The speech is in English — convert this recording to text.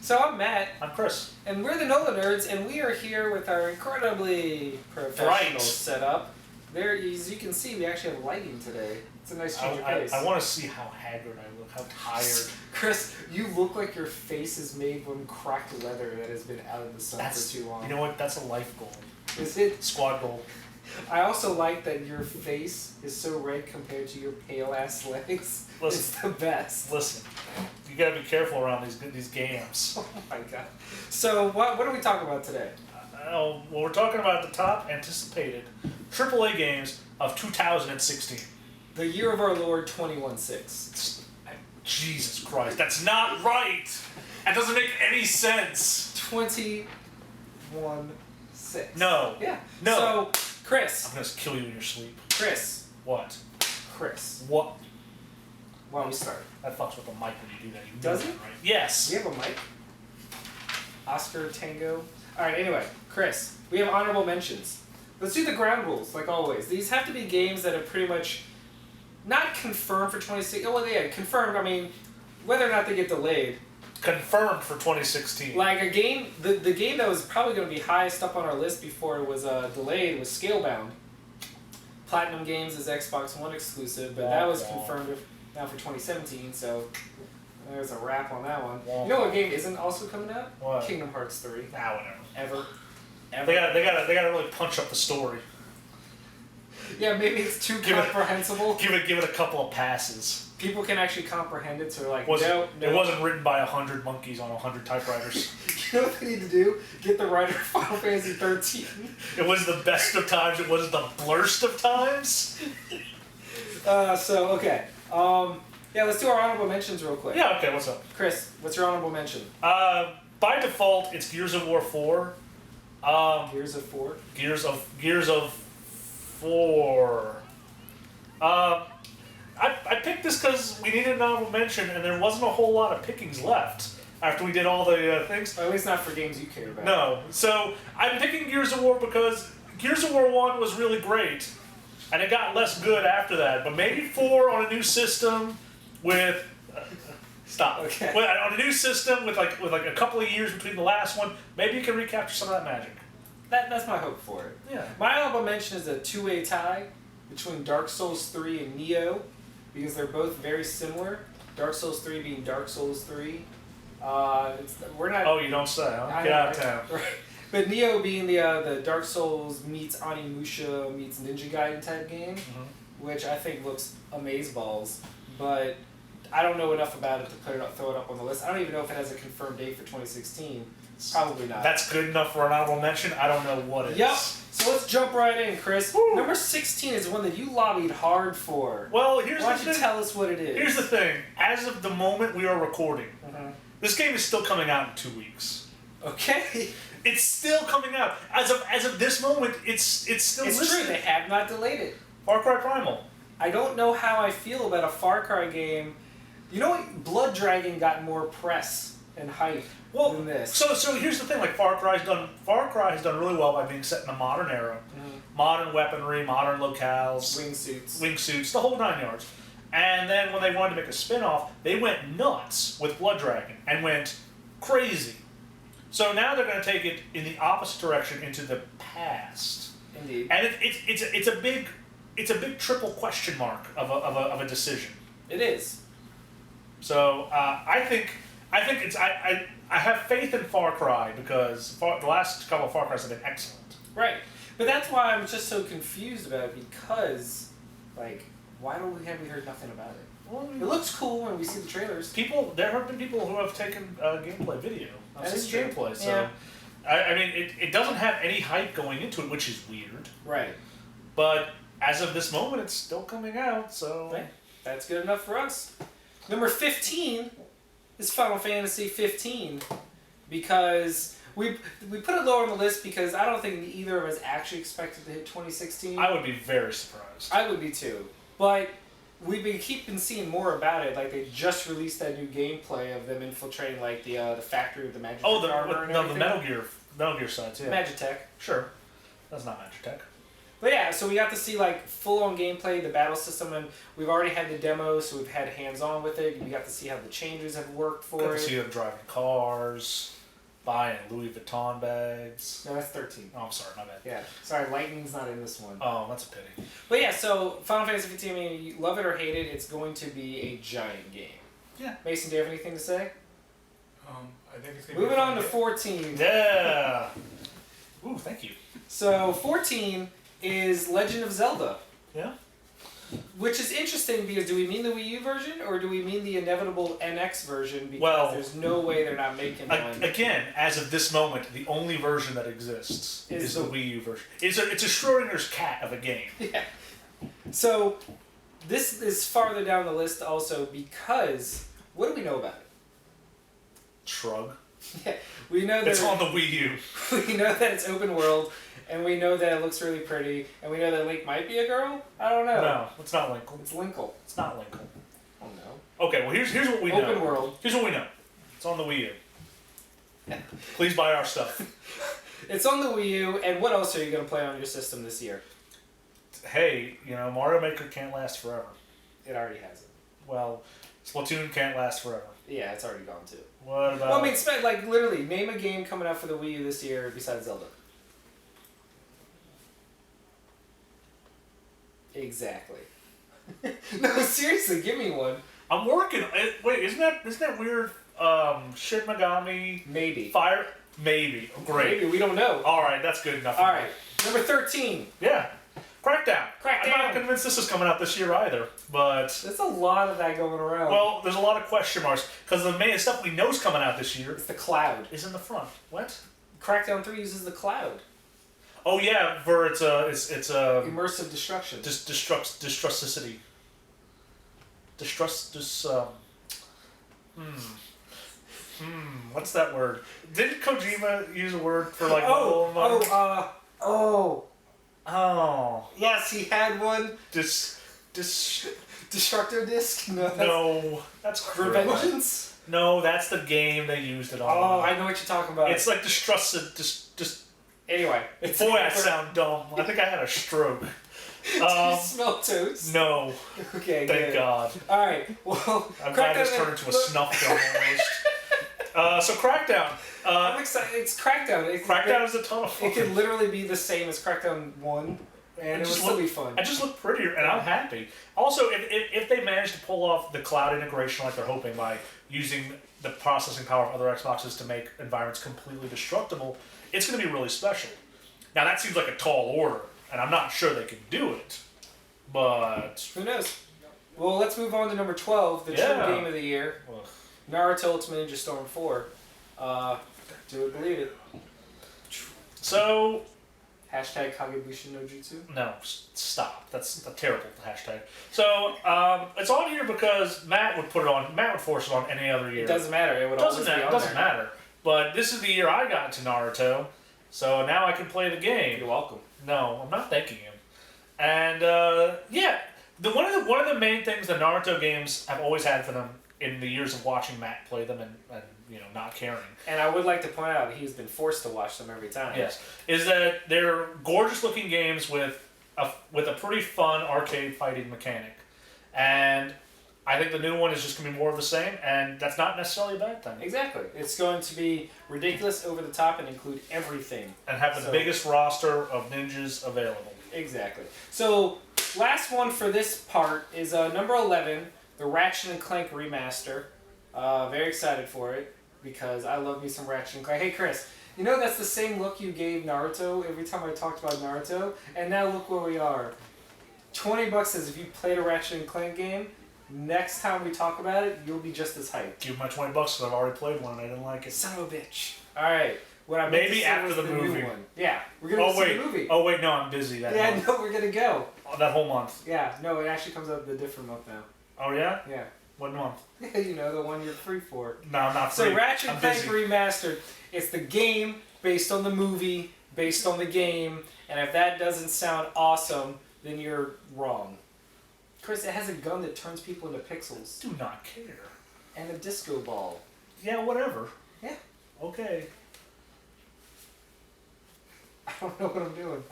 So I'm Matt. I'm Chris. And we're the NOLA Nerds, and we are here with our incredibly professional setup. There, as you can see, we actually have lighting today. It's a nice change of pace. I want to see how haggard I look, how tired. Chris, you look like your face is made from cracked leather that has been out in the sun for too long. You know what? That's a life goal. Is it? Squad goal. I also like that your face is so red compared to your pale-ass legs. Listen, it's the best. Listen, you gotta be careful around these games. Oh my god. So what are we talking about today? Well, we're talking about the top anticipated AAA games of 2016. The year of our Lord 21-6. Jesus Christ, that's not right! That doesn't make any sense. 21-6. No. Yeah. No. So, Chris. I'm gonna kill you in your sleep. Chris. What? Chris. What? Why don't we start? That fucks with the mic when you do that. You Does know it? that, right? Yes. We have a mic. Oscar Tango. Alright, anyway. Chris, we have honorable mentions. Let's do the ground rules, like always. These have to be games that are pretty much not confirmed for 2016. Well, yeah, confirmed, I mean, whether or not they get delayed. Confirmed for 2016. Like a game, the game that was probably going to be highest up on our list before it was delayed was Scalebound. Platinum Games is Xbox One exclusive, but that was confirmed now for 2017, so there's a wrap on that one. You know what game isn't also coming out? What? Kingdom Hearts 3. Nah, whatever. Ever. They gotta really punch up the story. Yeah, maybe it's too comprehensible. Give it a couple of passes. People can actually comprehend it, so like, no. It wasn't written by 100 monkeys on 100 typewriters. You know what they need to do? Get the writer of Final Fantasy 13. It was the best of times, it wasn't the blurst of times. Okay. Yeah, let's do our honorable mentions real quick. Yeah, okay, what's up? Chris, what's your honorable mention? By default, it's Gears of War 4. Gears of 4? Gears of 4. I picked this because we needed an honorable mention, and there wasn't a whole lot of pickings left after we did all the things. Or at least not for games you care about. No. So I'm picking Gears of War because Gears of War 1 was really great, and it got less good after that. But maybe 4 on a new system with... Stop. Okay. On a new system with like a couple of years between the last one, maybe you can recapture some of that magic. That's my hope for it. Yeah. My honorable mention is a two-way tie between Dark Souls 3 and Nioh, because they're both very similar. Dark Souls 3 being Dark Souls 3. We're not... Oh, you don't say, huh? Get out of town. Right. But Nioh being the Dark Souls meets Onimusha meets Ninja Gaiden type game, which I think looks amazeballs, but I don't know enough about it to throw it up on the list. I don't even know if it has a confirmed date for 2016. Probably not. That's good enough for an honorable mention. I don't know what it is. So let's jump right in, Chris. Woo. Number 16 is one that you lobbied hard for. Well, Why don't you tell us what it is? Here's the thing. As of the moment we are recording, this game is still coming out in 2 weeks. Okay. It's still coming out. As of this moment, it's still It's listed. true. They have not delayed it. Far Cry Primal. I don't know how I feel about a Far Cry game. You know what? Blood Dragon got more press and hype than this. So here's the thing. Like Far Cry has done really well by being set in a modern era, modern weaponry, modern locales, wingsuits, the whole 9 yards. And then when they wanted to make a spin-off, they went nuts with Blood Dragon and went crazy. So now they're going to take it in the opposite direction into the past. Indeed. And it's a big triple question mark of a decision. It is. So I think I have faith in Far Cry because the last couple of Far Cries have been excellent. Right, but that's why I'm just so confused about it because, like, why have we heard nothing about it? Well, it looks cool when we see the trailers. There have been people who have taken gameplay video. I've seen gameplay, so yeah. I mean it doesn't have any hype going into it, which is weird. Right. But as of this moment, it's still coming out, so right. That's good enough for us. Number 15 is Final Fantasy 15 because we put it lower on the list because I don't think either of us actually expected to hit 2016. I would be very surprised. I would be too. But we've been seeing more about it. Like they just released that new gameplay of them infiltrating like the factory with the Magitech armor and everything. the Metal Gear sites, yeah. Magitech. Sure. That's not Magitech. But yeah, so we got to see like full-on gameplay, the battle system, and we've already had the demo, so we've had hands-on with it. We got to see how the changes have worked for it. Got to see them driving cars, buying Louis Vuitton bags. No, that's 13. Oh, I'm sorry, my bad. Yeah, sorry, Lightning's not in this one. Oh, that's a pity. But yeah, so Final Fantasy 15, I mean, you love it or hate it, it's going to be a giant game. Yeah. Mason, do you have anything to say? I think it's gonna Moving be on to 14. Yeah. Ooh, thank you. So 14 is Legend of Zelda. Yeah. Which is interesting because do we mean the Wii U version or do we mean the inevitable NX version? Because there's no way they're not making one. Again, as of this moment, the only version that exists is the Wii U version. It's a Schrodinger's cat of a game. Yeah. So this is farther down the list also because what do we know about it? Shrug. Yeah, we know that it's on the Wii U. We know that it's open world, and we know that it looks really pretty, and we know that Link might be a girl. I don't know. No, it's not Linkle. It's Linkle. It's not Linkle. Oh no. Okay, well here's what we know. Open world. Here's what we know. It's on the Wii U. Please buy our stuff. It's on the Wii U, and what else are you going to play on your system this year? Hey, Mario Maker can't last forever. It already hasn't. Well, Splatoon can't last forever. Yeah, it's already gone too. What about... Well, I mean, like, literally, name a game coming out for the Wii U this year besides Zelda. Exactly. No, seriously, give me one. I'm working... Wait, isn't that weird? Shin Megami... Maybe. Fire... Maybe. Great. Maybe, we don't know. Alright, that's good enough. Alright, number 13. Yeah. Crackdown. Crackdown. I'm not convinced this is coming out this year either, but... There's a lot of that going around. Well, there's a lot of question marks, because the main stuff we know is coming out this year... It's the cloud. ...is in the front. What? Crackdown 3 uses the cloud. Oh yeah, for it's immersive destruction. Distrusticity. What's that word? Didn't Kojima use a word for like... Oh. Yes, he had one. Destructor disc? No, that's Revengeance? No, that's the game they used it on. Oh, I know what you're talking about. It's like Anyway. Boy, I sound dumb. I think I had a stroke. Do you smell toast? No. Okay, Thank God. Alright, well... I'm glad this turned into a snuff film almost. So Crackdown. I'm excited. It's Crackdown. Crackdown is a ton of fun. It could literally be the same as Crackdown 1, and it would still be fun. I just look prettier, and I'm happy. Also, if they manage to pull off the cloud integration like they're hoping by using the processing power of other Xboxes to make environments completely destructible, it's going to be really special. Now, that seems like a tall order, and I'm not sure they can do it, but... Who knows? Well, let's move on to number 12, the true game of the year. Ugh. Naruto Ultimate Ninja Storm 4. Do it, believe it. So... Hashtag Kagebushi no Jutsu? No, stop. That's a terrible hashtag. So, it's on here because Matt would put it on, Matt would force it on any other year. It doesn't matter. It would always be on there. It doesn't matter. But this is the year I got into Naruto, so now I can play the game. You're welcome. No, I'm not thanking him. And, yeah, one of the main things the Naruto games have always had for them in the years of watching Matt play them and not caring. And I would like to point out he's been forced to watch them every time. Yes, is that they're gorgeous looking games with a pretty fun arcade fighting mechanic, and I think the new one is just going to be more of the same, and that's not necessarily a bad thing. Exactly. It's going to be ridiculous, over the top, and include everything. And have the biggest roster of ninjas available. Exactly. So, last one for this part is number 11, the Ratchet & Clank remaster. Very excited for it, because I love me some Ratchet & Clank. Hey Chris, you know that's the same look you gave Naruto every time I talked about Naruto? And now look where we are. $20 says if you played a Ratchet & Clank game, next time we talk about it, you'll be just as hyped. Give my $20 because I've already played one and I didn't like it. Son of a bitch. Alright. Maybe after the movie. One. Yeah, we're going to see the movie. Oh wait, no, I'm busy that month. No, we're going to go. That whole month. Yeah, no, it actually comes out the different month now. Oh yeah? Yeah. What month? You know, the one you're free for. No, I'm not free. So Ratchet & Clank Remastered. It's the game based on the movie, based on the game, and if that doesn't sound awesome, then you're wrong. Chris, it has a gun that turns people into pixels. Do not care. And a disco ball. Yeah, whatever. Yeah. Okay. I don't know what I'm doing.